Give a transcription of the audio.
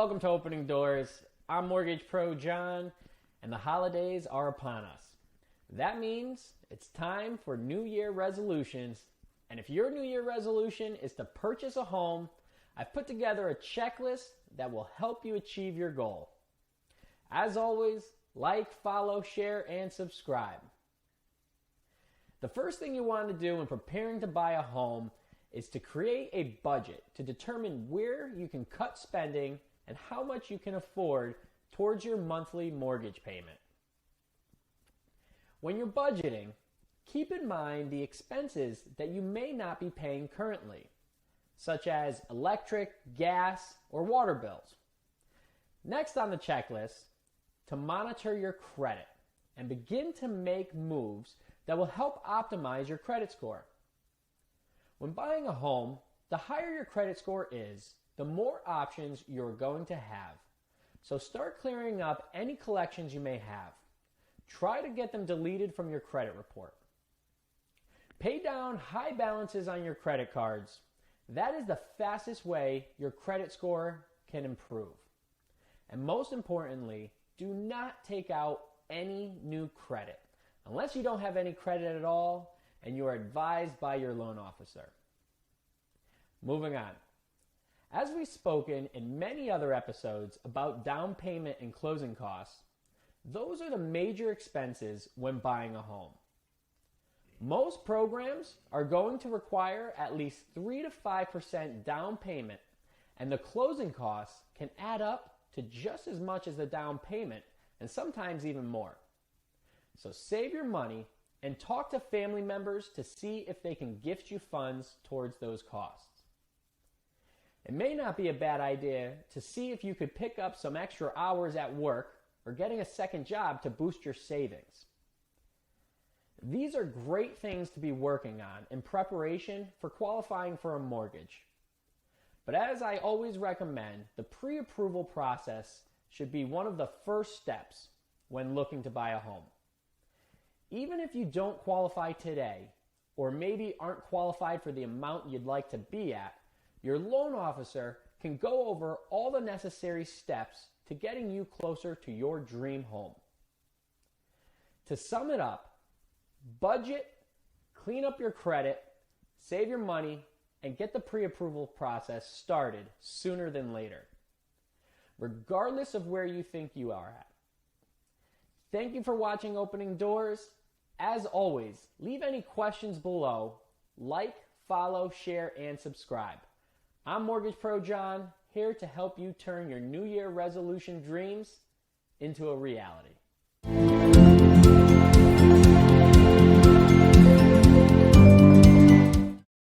Welcome to Opening Doors. I'm Mortgage Pro John, and the holidays are upon us. That means it's time for New Year resolutions. And if your New Year resolution is to purchase a home, I've put together a checklist that will help you achieve your goal. As always, like, follow, share, and subscribe. The first thing you want to do in preparing to buy a home is to create a budget to determine where you can cut spending and how much you can afford towards your monthly mortgage payment. When you're budgeting, keep in mind the expenses that you may not be paying currently, such as electric, gas, or water bills. Next on the checklist, to monitor your credit and begin to make moves that will help optimize your credit score. When buying a home, the higher your credit score is, the more options you're going to have. So start clearing up any collections you may have. Try to get them deleted from your credit report. Pay down high balances on your credit cards. That is the fastest way your credit score can improve. And most importantly, do not take out any new credit unless you don't have any credit at all and you are advised by your loan officer. Moving on. As we've spoken in many other episodes about down payment and closing costs, those are the major expenses when buying a home. Most programs are going to require at least 3 to 5% down payment, and the closing costs can add up to just as much as the down payment and sometimes even more. So save your money and talk to family members to see if they can gift you funds towards those costs. It may not be a bad idea to see if you could pick up some extra hours at work or getting a second job to boost your savings. These are great things to be working on in preparation for qualifying for a mortgage. But as I always recommend, the pre-approval process should be one of the first steps when looking to buy a home. Even if you don't qualify today, or maybe aren't qualified for the amount you'd like to be at, your loan officer can go over all the necessary steps to getting you closer to your dream home. To sum it up, budget, clean up your credit, save your money, and get the pre-approval process started sooner than later, regardless of where you think you are at. Thank you for watching Opening Doors. As always, leave any questions below. Like, follow, share, and subscribe. I'm Mortgage Pro John, here to help you turn your New Year resolution dreams into a reality.